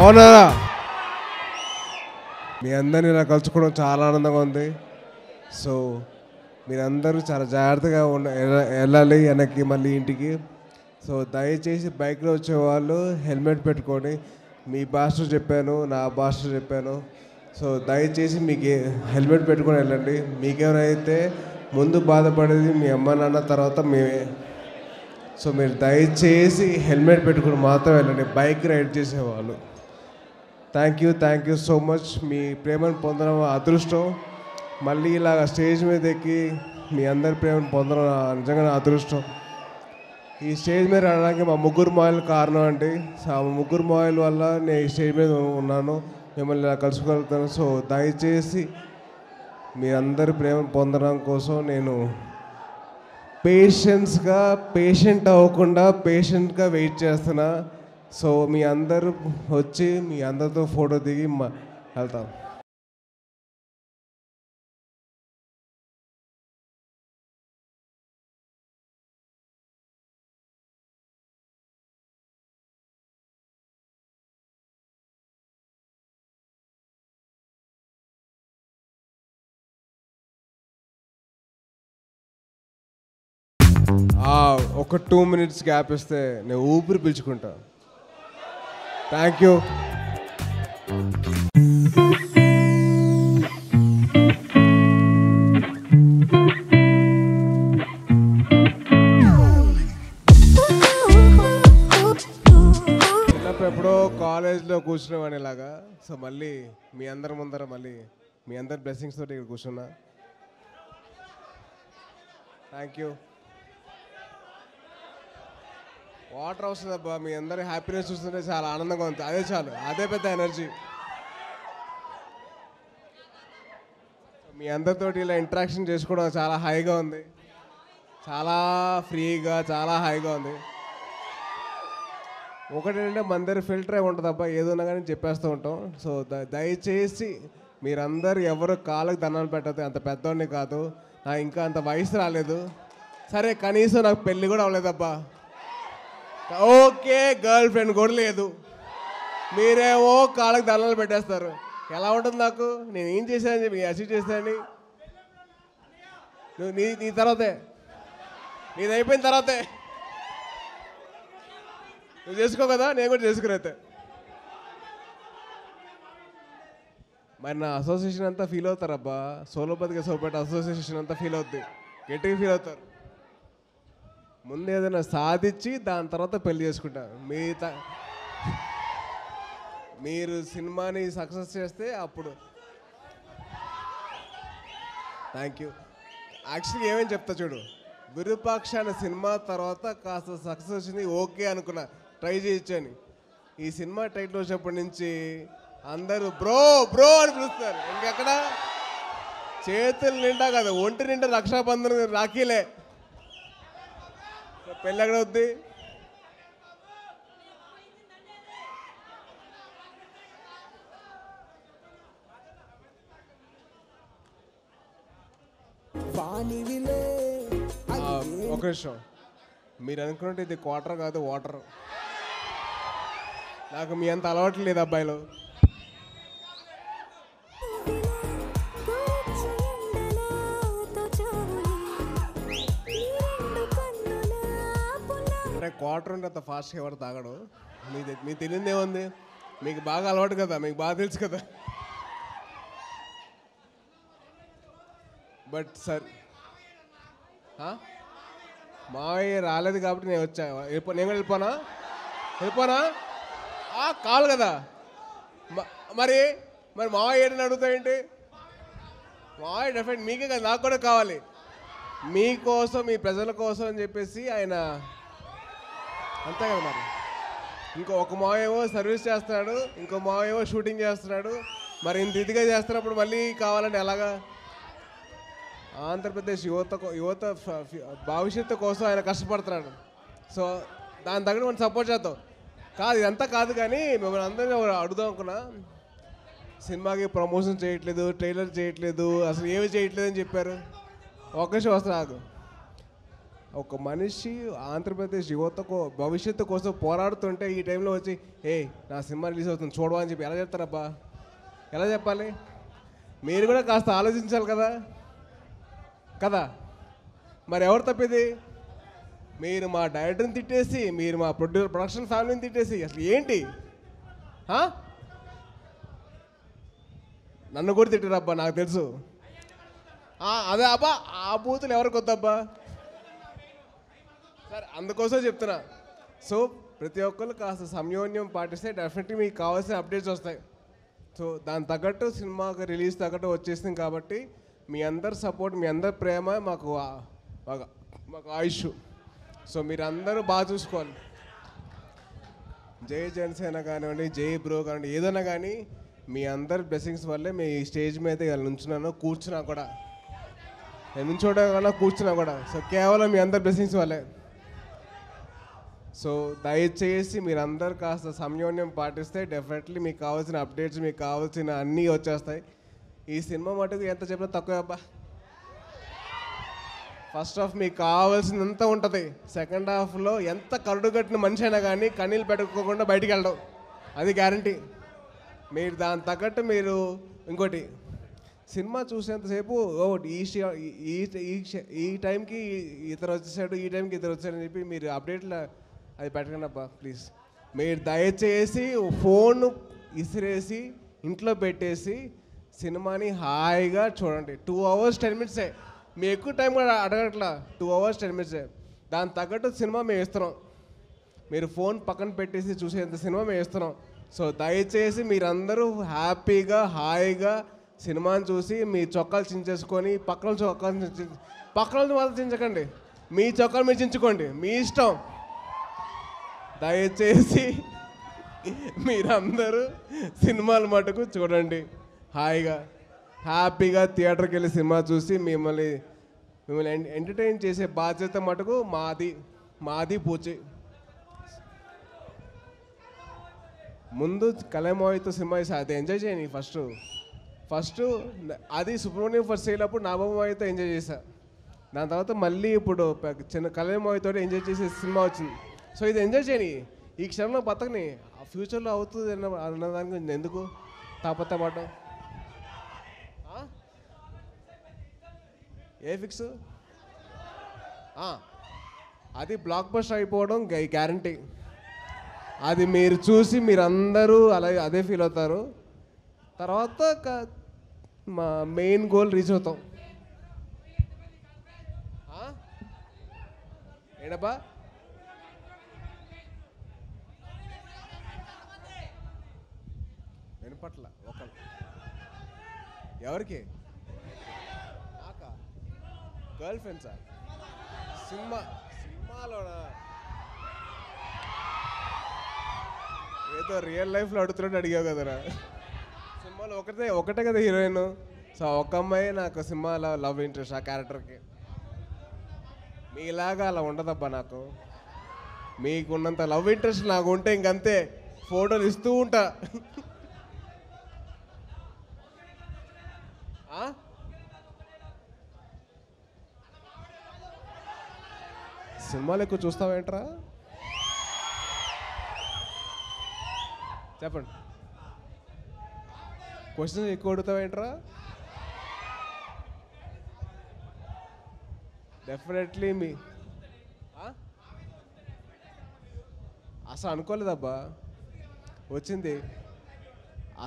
అవునారా? మీ అందరినీ ఇలా కలుసుకోవడం చాలా ఆనందంగా ఉంది. సో మీరందరూ చాలా జాగ్రత్తగా వెళ్ళాలి వెనక్కి మళ్ళీ ఇంటికి. సో దయచేసి బైక్లో వచ్చేవాళ్ళు హెల్మెట్ పెట్టుకొని, మీ భాషలో చెప్పాను, నా భాషలో చెప్పాను. సో దయచేసి మీకు హెల్మెట్ పెట్టుకొని వెళ్ళండి. మీకేమైతే ముందు బాధపడేది మీ అమ్మ నాన్న, తర్వాత మేమే. సో మీరు దయచేసి హెల్మెట్ పెట్టుకుని మాత్రం వెళ్ళండి బైక్ రైడ్ చేసేవాళ్ళు. Thank you so much. మీ ప్రేమను పొందడం అదృష్టం. మళ్ళీ ఇలాగ స్టేజ్ మీద ఎక్కి మీ అందరి ప్రేమను పొందడం నిజంగా అదృష్టం. ఈ స్టేజ్ మీద రావడానికి మా ముగ్గురు మాయిల్ కారణం అండి. ఆ ముగ్గురు మాయిల్ వల్ల నేను ఈ స్టేజ్ మీద ఉన్నాను, మిమ్మల్ని ఇలా కలుసుకోగలుగుతాను. సో దయచేసి మీ అందరి ప్రేమను పొందడం కోసం నేను పేషెంట్ అవ్వకుండా పేషెంట్గా వెయిట్ చేస్తున్నా. సో మీ అందరూ వచ్చి మీ అందరితో ఫోటో దిగి వెళ్తాం. ఒక 2 minutes గ్యాప్ ఇస్తే నేను ఊపిరి పీల్చుకుంటా. Thank you. ఎప్పుడో కాలేజ్లో కూర్చునేవాడిని ఇలాగా. సో మళ్ళీ మీ అందరి ముందర మళ్ళీ మీ అందరి బ్లెస్సింగ్స్ తోటి ఇక్కడ కూర్చున్నా. Thank you. వాటర్ అవసరం అబ్బా. మీ అందరి హ్యాపీనెస్ చూస్తుంటే చాలా ఆనందంగా ఉంది. అదే చాలు, అదే పెద్ద ఎనర్జీ. మీ అందరితోటి ఇలా ఇంటరాక్షన్ చేసుకోవడం చాలా హాయిగా ఉంది, చాలా ఫ్రీగా, చాలా హాయిగా ఉంది. ఒకటేంటంటే మన దగ్గర ఫిల్టర్ అయి ఉంటుంది అబ్బా, ఏదన్నా కానీ చెప్పేస్తూ ఉంటాం. సో దయచేసి మీరందరూ ఎవరు కాళ్ళకి దండాలు పెట్టద్దు. అంత పెద్దవాడిని కాదు, నాకు ఇంకా అంత వయసు రాలేదు. సరే కనీసం నాకు పెళ్ళి కూడా అవ్వలేదబ్బా. ఓకే, గర్ల్ ఫ్రెండ్ కూడా లేదు, మీరేమో కాళ్ళకి దండాలు పెట్టేస్తారు. ఎలా ఉంటుంది నాకు? నేను ఏం చేశానని చెప్పి అచీవ్ చేశానని. నువ్వు నీ తర్వాతే, నీది అయిపోయిన తర్వాతే నువ్వు చేసుకో కదా, నేను కూడా చేసుకురైతే. మరి నా అసోసియేషన్ అంతా ఫీల్ అవుతారబ్బా. సోలోపతిగా సోపేట అసోసియేషన్ అంతా ఫీల్ అవుద్ది, గట్టిగా ఫీల్ అవుతారు. ముందు ఏదైనా సాధించి దాని తర్వాత పెళ్లి చేసుకుంటారు. మీరు సినిమాని సక్సెస్ చేస్తే అప్పుడు. Thank you. యాక్చువల్లీ ఏమేమి చెప్తా చూడు, విరూపాక్ష అనే సినిమా తర్వాత కాస్త సక్సెస్ వచ్చింది, ఓకే అనుకున్నా, ట్రై చేయొచ్చు అని. ఈ సినిమా టైటిల్ వచ్చినప్పటి నుంచి అందరూ బ్రో బ్రో అని పిలుస్తారు. ఇంకెక్కడ చేతులు నిండా కదా, ఒంటి నిండా రక్షాబంధన్ రాఖీలే. పెళ్ళి ఎక్కడ వద్ది? ఒక నిమిషం, మీరు అనుకున్నట్టు ఇది క్వార్టర్ కాదు, వాటర్. నాకు మీ అంత అలవాటు లేదు అబ్బాయిలు. అంటే క్వార్టర్ ఉంటే అంత ఫాస్ట్గా ఎవరు తాగడు. మీకు తెలియదు ఏముంది, మీకు బాగా అలవాటు కదా, మీకు బాగా తెలుసు కదా. బట్ సార్ మావయ్య రాలేదు కాబట్టి నేను వచ్చా. నేను కూడా వెళ్ళిపోనా కావాలి కదా. మరి మావయ్య ఏంటని అడుగుతాయేంటి? మావయ్య డెఫినెట్ మీకే కదా, నాకు కూడా కావాలి. మీకోసం, మీ ప్రజల కోసం అని చెప్పేసి ఆయన అంతే కదా మరి. ఇంకో ఒక మావేమో సర్వీస్ చేస్తున్నాడు, ఇంకో మావేమో షూటింగ్ చేస్తున్నాడు. మరి ఇంత ఇదిగా చేస్తున్నప్పుడు మళ్ళీ కావాలంటే ఎలాగా? ఆంధ్రప్రదేశ్ యువత భవిష్యత్తు కోసం ఆయన కష్టపడుతున్నాడు. సో దాని తగ్గట్టు మనం సపోర్ట్ చేద్దాం. కాదు ఇదంతా కాదు, కానీ మిమ్మల్ని అందరినీ అడుగుదాం అనుకున్నా. సినిమాకి ప్రమోషన్ చేయట్లేదు, ట్రైలర్ చేయట్లేదు, అసలు ఏమి చేయట్లేదు అని చెప్పారు. ఒక్క నిమిషం వస్తా. ఒక మనిషి ఆంధ్రప్రదేశ్ భవిష్యత్తు కోసం పోరాడుతుంటే ఈ టైంలో వచ్చి నా సినిమా రిలీజ్ అవుతుంది చూడవా అని చెప్పి ఎలా చెప్తారబ్బా? ఎలా చెప్పాలి? మీరు కూడా కాస్త ఆలోచించాలి కదా కదా. మరి ఎవరు తప్పేది? మీరు మా డైరెక్టర్ని తిట్టేసి, మీరు మా ప్రొడక్షన్ ఫ్యామిలీని తిట్టేసి అసలు ఏంటి? నన్ను కూడా తిట్టారబ్బా, నాకు తెలుసు. అదే అబ్బా, ఆ బూతులు ఎవరికి వద్దబ్బా. సరే, అందుకోసం చెప్తున్నా. సో ప్రతి ఒక్కరు కాస్త సంయోన్యం పాటిస్తే డెఫినెట్లీ మీకు కావాల్సిన అప్డేట్స్ వస్తాయి. సో దాని తగ్గట్టు సినిమాకి రిలీజ్ తగ్గట్టు వచ్చేసింది కాబట్టి మీ అందరి సపోర్ట్, మీ అందరి ప్రేమ మాకు ఆయుష్. సో మీరు అందరూ బాగా చూసుకోవాలి. జై జనసేన కానివ్వండి, జై బ్రో కానివ్వండి, ఏదైనా కానీ మీ అందరి బ్లెస్సింగ్స్ వల్లే మీ స్టేజ్ మీద ఇలా నుంచున్నాను, కూర్చున్నా కూడా, నుంచోవడం కన్నా కూర్చున్నా కూడా. సో కేవలం మీ అందరి బ్లెస్సింగ్స్ వల్లే. సో దయచేసి మీరందరూ కాస్త సంయోన్యం పాటిస్తే డెఫినెట్లీ మీకు కావాల్సిన అప్డేట్స్, మీకు కావాల్సిన అన్నీ వచ్చేస్తాయి. ఈ సినిమా మటుకు ఎంత చెప్పినా తక్కువే అబ్బా. ఫస్ట్ హాఫ్ మీకు కావాల్సినంత ఉంటుంది. సెకండ్ హాఫ్లో ఎంత కరుడు కట్టిన మనిషి అయినా కానీ కన్నీళ్ళు పెట్టుకోకుండా బయటికి వెళ్ళడం, అది గ్యారంటీ. మీరు దాని తగ్గట్టు మీరు ఇంకోటి సినిమా చూసేంతసేపు ఈ టైంకి ఇతరు వచ్చేసాడు, ఈ టైంకి ఇతరు వచ్చాడు అని చెప్పి మీరు అప్డేట్లో అది పెట్టకండి అబ్బా ప్లీజ్. మీరు దయచేసి ఫోన్ ఇసిరేసి ఇంట్లో పెట్టేసి సినిమాని హాయిగా చూడండి. 2 hours 10 minutes. మీ ఎక్కువ టైం కూడా అడగట్లా, 2 hours 10 minutes. దాని తగ్గట్టు సినిమా మేము ఇస్తున్నాం. మీరు ఫోన్ పక్కన పెట్టేసి చూసేంత సినిమా మేము ఇస్తున్నాం. సో దయచేసి మీరందరూ హ్యాపీగా హాయిగా సినిమాని చూసి మీ చొక్కాలు చించేసుకొని పక్కన మాత్రం చించకండి. మీ చొక్కాలు మీరు చించుకోండి, మీ ఇష్టం. దయచేసి మీరందరూ సినిమాల మటుకు చూడండి, హాయిగా హ్యాపీగా థియేటర్కి వెళ్ళి సినిమా చూసి మిమ్మల్ని ఎంటర్టైన్ చేసే బాధ్యత మటుకు మాది పూచి. ముందు కలైమావితో సినిమా చేసి అది ఎంజాయ్ చేయని ఫస్ట్ అది సుబ్రహ్మణ్యం ఫస్ట్ చేయలేప్పుడు నాగమావితో ఎంజాయ్ చేశా. దాని తర్వాత మళ్ళీ ఇప్పుడు చిన్న కలైమావితో ఎంజాయ్ చేసే సినిమా వచ్చింది. సో ఇది ఎంజాయ్ చేయని, ఈ క్షణంలో బతకని, ఆ ఫ్యూచర్లో అవుతుంది అన్నదానికి ఎందుకు తాపత్రమాట? ఏ ఫిక్స్? అది బ్లాక్ బస్టర్ అయిపోవడం గ్యారంటీ. అది మీరు చూసి మీరందరూ అలాగే అదే ఫీల్ అవుతారు. తర్వాత మా మెయిన్ గోల్ రీచ్ అవుతాం. ఏంటబ్బా? వినపట్ల ఒకరు ఎవరికి? గర్ల్ ఫ్రెండ్సా? సినిమాలోనా? ఏదో రియల్ లైఫ్లో అడుగుతున్నట్టు అడిగావు కదరా. సినిమాలో ఒకటే కదా హీరోయిన్. సో ఒక అమ్మాయి నాకు సినిమాలో లవ్ ఇంట్రెస్ట్ ఆ క్యారెక్టర్కి. మీలాగా అలా ఉండదబ్బా నాకు. మీకున్నంత లవ్ ఇంట్రెస్ట్ నాకు ఉంటే ఇంకంతే, ఫోటోలు ఇస్తూ ఉంటా. సినిమాలు ఎక్కువ చూస్తావేంట్రా? చెప్పండి. క్వశ్చన్ ఎక్కువ అడుగుతావేంట్రా? డెఫినెట్లీ అసలు అనుకోలేదబ్బా వచ్చింది.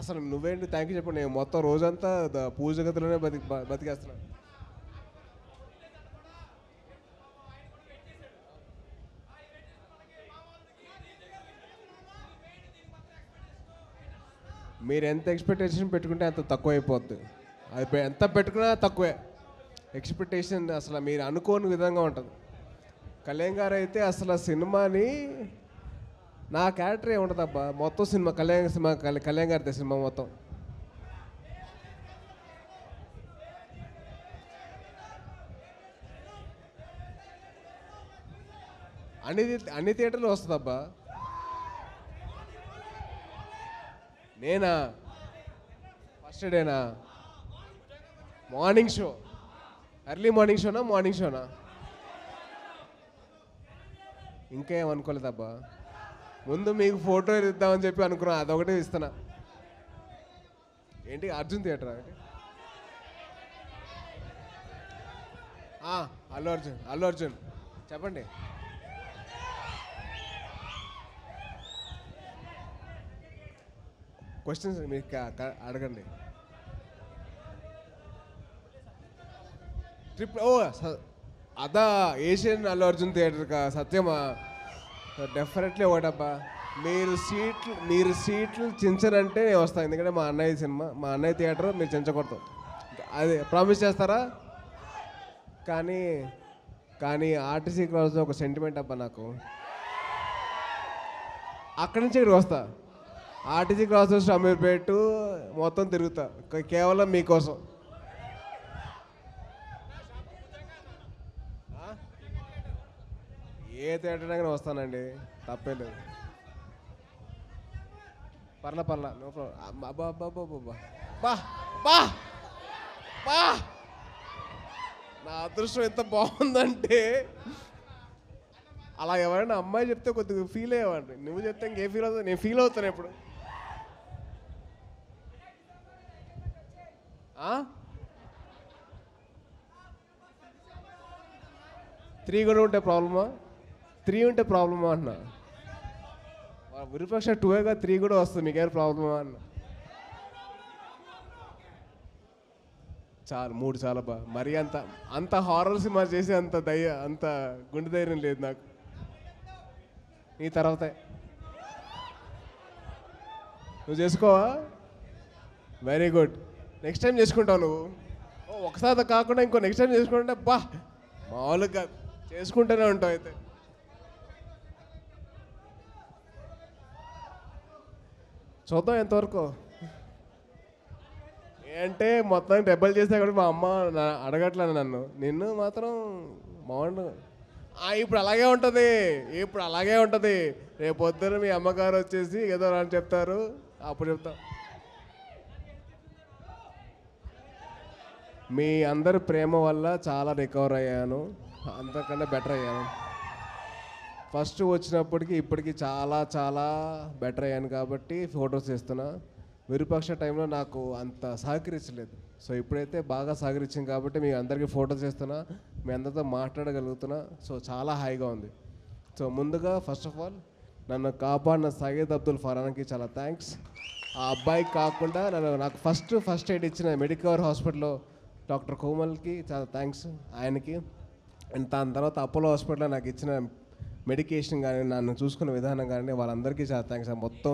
అసలు నువ్వేంటి థ్యాంక్ యూ చెప్పండి. నేను మొత్తం రోజంతా పూజ గదిలోనే బతికేస్తున్నాను. మీరు ఎంత ఎక్స్పెక్టేషన్ పెట్టుకుంటే అంత తక్కువ అయిపోద్ది. అది ఎంత పెట్టుకున్నా తక్కువే. ఎక్స్పెక్టేషన్ అసలు మీరు అనుకోని విధంగా ఉంటుంది. కళ్యాణ్ గారు అయితే అసలు సినిమాని నా క్యారెక్టర్ ఏముంటుందబ్బా, మొత్తం సినిమా కళ్యాణ్ గారిదే సినిమా మొత్తం. అన్ని అన్ని థియేటర్లు వస్తుందబ్బా. నేనా ఫస్ట్ డేనా? మార్నింగ్ షో, ఎర్లీ మార్నింగ్ షోనా? ఇంకా ఏమనుకోలేదబ్బా. ముందు మీకు ఫోటో ఇద్దామని చెప్పి అనుకున్నా, అదొకటే ఇస్తున్నా. ఏంటి అర్జున్ థియేటరా? అల్లు అర్జున్ చెప్పండి. క్వశ్చన్స్ మీరు అడగండి. ట్రిప్ అదా ఏషియన్ అల్లు అర్జున్ థియేటర్ సత్యమా? డెఫినెట్లీ ఒకటబ్బా. మీరు సీట్లు చించనంటే నేను వస్తాను, ఎందుకంటే మా అన్నయ్య సినిమా, మా అన్నయ్య థియేటర్, మీరు చించకూడదు. అది ప్రామిస్ చేస్తారా? కానీ ఆర్టీసీ క్రాస్ ఒక సెంటిమెంట్ అబ్బా నాకు. అక్కడి నుంచి ఇక్కడికి వస్తా, ఆర్టీసీ క్రాస్ అమీర్పేట మొత్తం తిరుగుతా కేవలం మీకోసం. ఏ థియేటర్ అయినా వస్తానండి, తప్పే లేదు. పర్లా నో ప్రాబ్లం. అబ్బా బా బా బా నా అదృష్టం ఎంత బాగుందంటే, అలా ఎవరైనా అమ్మాయి చెప్తే కొద్దిగా ఫీల్ అయ్యేవాడిని. నువ్వు చెప్తే ఇంకేం ఫీల్ అవుతుంది? నేను ఫీల్ అవుతాను ఎప్పుడు. 3 కూడా ఉంటే ప్రాబ్లమా? 3 ఉంటే ప్రాబ్లమా అన్న. విరూపాక్ష 2గా 3 కూడా వస్తుంది, మీకేమైనా ప్రాబ్లమా అన్న. చాలు 3 చాలా బా. మరి అంత హారర్ సినిమా చేసి అంత గుండె ధైర్యం లేదు నాకు. నీ తర్వాతే నువ్వు చేసుకోవా? Very good. నెక్స్ట్ టైం చేసుకుంటావు నువ్వు. ఒకసారి కాకుండా ఇంకో నెక్స్ట్ టైం చేసుకుంటే బా మామూలుగా చేసుకుంటూనే ఉంటావు. అయితే చూద్దాం ఎంతవరకు. ఏంటంటే మొత్తం డెబ్బలు చేస్తే కూడా మా అమ్మ అడగట్లేదు నిన్ను మాత్రం బాగుండు. ఇప్పుడు అలాగే ఉంటుంది. రేపు పొద్దున్న మీ అమ్మగారు వచ్చేసి ఏదో అని చెప్తారు, అప్పుడు చెప్తా. మీ అందరి ప్రేమ వల్ల చాలా రికవర్ అయ్యాను, అంతకన్నా బెటర్ అయ్యాను. ఫస్ట్ వచ్చినప్పటికి ఇప్పటికి చాలా చాలా బెటర్ అయ్యాను కాబట్టి ఫొటోస్ చేస్తున్నా. విరూపాక్ష టైంలో నాకు అంత సహకరించలేదు, సో ఇప్పుడైతే బాగా సహకరించింది కాబట్టి మీ అందరికీ ఫొటోస్ చేస్తున్నా, మీ అందరితో మాట్లాడగలుగుతున్నా. సో చాలా హాయిగా ఉంది. సో ముందుగా ఫస్ట్ ఆఫ్ ఆల్ నన్ను కాపాడిన సయ్యద్ అబ్దుల్ ఫరాన్కి చాలా థ్యాంక్స్. ఆ అబ్బాయికి కాకుండా నాకు ఫస్ట్ ఎయిడ్ ఇచ్చిన మెడికవర్ హాస్పిటల్లో డాక్టర్ కోమల్కి చాలా థ్యాంక్స్ ఆయనకి. అండ్ దాని తర్వాత అపోలో హాస్పిటల్లో నాకు ఇచ్చిన మెడికేషన్ కానీ నన్ను చూసుకున్న విధానం కానీ వాళ్ళందరికీ చాలా థ్యాంక్స్. మొత్తం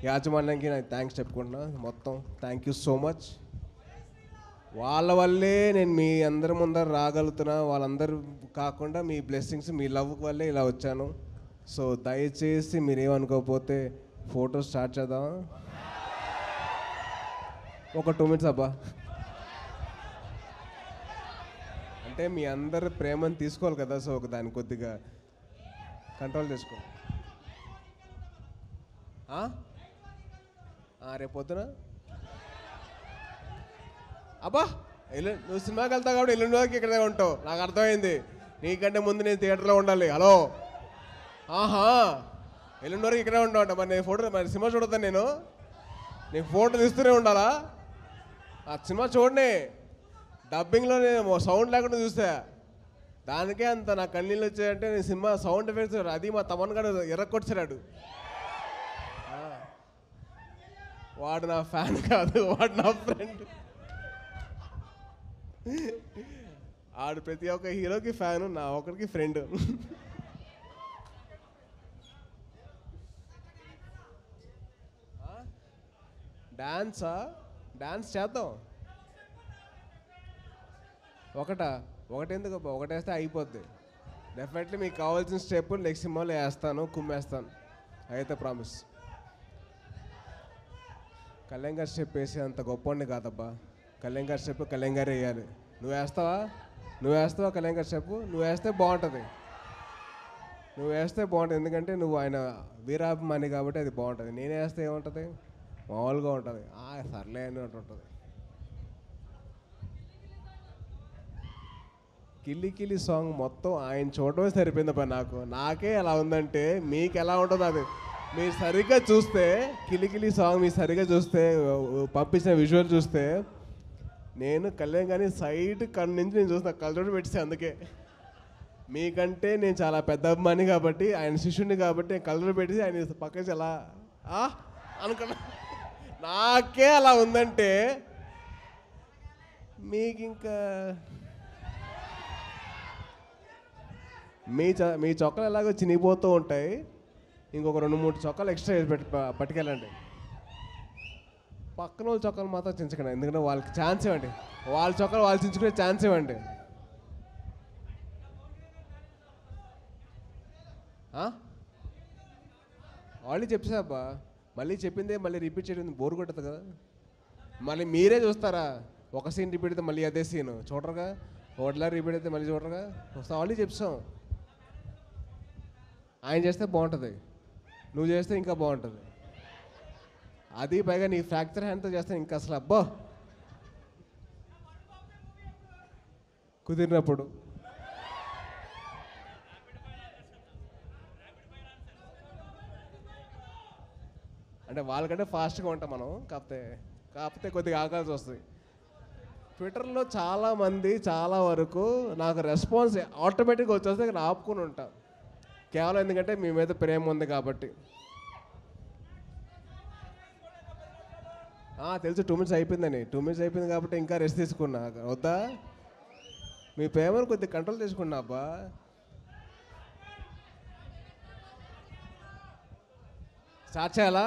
యాజమాన్యానికి నాకు థ్యాంక్స్ చెప్పుకుంటున్నా. మొత్తం థ్యాంక్ యూ సో మచ్. వాళ్ళ వల్లే నేను మీ అందరి ముందర రాగలుగుతున్నా. వాళ్ళందరూ కాకుండా మీ బ్లెస్సింగ్స్, మీ లవ్ వల్లే ఇలా వచ్చాను. సో దయచేసి మీరేమనుకోకపోతే ఫోటో స్టార్ట్ చేద్దాం. ఒక 2 minutes అబ్బా. అంటే మీ అందరి ప్రేమను తీసుకోవాలి కదా, సో ఒక దాన్ని కొద్దిగా కంట్రోల్ చేసుకో. రేపు పొద్దున అబ్బా నువ్వు సినిమాకి వెళ్తావు కాబట్టి ఎల్లుండి వరకు ఇక్కడే ఉంటావు, నాకు అర్థమైంది. నీకంటే ముందు నేను థియేటర్లో ఉండాలి. హలో ఎల్లుండి వరకు ఇక్కడే ఉంటావు అంట. మరి సినిమా చూడొద్దాను నేను? నీకు ఫోటో తీస్తూనే ఉండాలా? ఆ సినిమా చూడండి, డబ్బింగ్లో నేను సౌండ్ లేకుండా చూస్తా, దానికే అంత నా కన్నీళ్ళు వచ్చాయంటే నేను సినిమా సౌండ్ ఎఫెక్ట్స్. అది మా తమన్ గారు ఎర్రకొచ్చాడు. వాడు నా ఫ్యాన్ కాదు, వాడు నా ఫ్రెండ్. ఆడు ప్రతి ఒక్క హీరోకి ఫ్యాను, నా ఒకరికి ఫ్రెండ్. డాన్స్ చేద్దాం. ఒకటెందుకు, ఒకటేస్తే అయిపోద్ది. డెఫినెట్లీ మీకు కావాల్సిన స్టెప్పులు నెక్స్ట్ సినిమాలో వేస్తాను, కుమ్మేస్తాను. అయితే ప్రామిస్. కళ్యాణ్ గారి స్టెప్ వేసే అంత గొప్పవాడిని కాదబ్బా. కళ్యాణ్ గారి స్టెప్ కళ్యాణ్ గారే వేయాలి. నువ్వు వేస్తావా కళ్యాణ్ గారి స్టెప్? నువ్వు వేస్తే బాగుంటుంది. ఎందుకంటే నువ్వు ఆయన వీరాభిమాని కాబట్టి అది బాగుంటుంది. నేనే వేస్తే ఏముంటుంది? మామూలుగా ఉంటుంది. సర్లే అని ఉంటుంది. కిల్లి సాంగ్ మొత్తం ఆయన చూడటమే సరిపోయిందబ్బా. నాకే ఎలా ఉందంటే మీకు ఎలా ఉంటుందో అది మీరు సరిగ్గా చూస్తే, కిల్లి సాంగ్ మీరు సరిగ్గా చూస్తే, పంపించిన విజువల్ చూస్తే, నేను కళ్యాణ్ కానీ సైడ్ కన్ను నుంచి నేను చూసిన కళ్ళజోడు పెట్టేసి. అందుకే మీకంటే నేను చాలా పెద్ద అభిమాని కాబట్టి, ఆయన శిష్యుడిని కాబట్టి నేను కళ్ళజోడు పెట్టేసి ఆయన పక్కన ఎలా అనుకున్నా. నాకే అలా ఉందంటే మీకు ఇంకా మీ చొక్కలు ఎలాగో చినిగిపోతూ ఉంటాయి. ఇంకొక 2-3 చొక్కాలు ఎక్స్ట్రా వేసి పట్టుకెళ్ళండి. పక్కన వాళ్ళ చొక్కాలు మాత్రం చించకండి. ఎందుకంటే వాళ్ళకి ఛాన్స్ ఇవ్వండి. వాళ్ళ చొక్కాలు వాళ్ళు చించుకునే ఛాన్స్ ఇవ్వండి. ఆల్రెడీ చెప్పేసాబ్బా. మళ్ళీ చెప్పిందే మళ్ళీ రిపీట్ చేయడం బోర్ కొట్టదు కదా. మళ్ళీ మీరే చూస్తారా? ఒక సీన్ రిపీట్ అయితే మళ్ళీ అదే సీన్ చూడరుగా. ఒకటిలా రిపీట్ అయితే మళ్ళీ చూడరుగా. ఆల్రెడీ చెప్తాం. ఆయన చేస్తే బాగుంటుంది, నువ్వు చేస్తే ఇంకా బాగుంటుంది. అది పైగా నీ ఫ్రాక్చర్ హ్యాండ్తో చేస్తే ఇంకా అసలు అబ్బా కుదిరినప్పుడు. అంటే వాళ్ళకంటే ఫాస్ట్గా ఉంటాం మనం. కాకపోతే కొద్దిగా ఆగాల్సి వస్తుంది. ట్విట్టర్లో చాలామంది చాలా వరకు నాకు రెస్పాన్స్ ఆటోమేటిక్గా వచ్చేస్తే నేను ఆపుకొని ఉంటాను. కేవలం ఎందుకంటే మీ మీద ప్రేమ ఉంది కాబట్టి. తెలుసు 2 minutes అయిపోయిందని. 2 minutes అయిపోయింది కాబట్టి ఇంకా రెస్ట్ తీసుకున్నా. వద్దా? మీ ప్రేమను కొద్దిగా కంట్రోల్ చేసుకున్నా అబ్బా. స్టార్ట్ చేయాలా?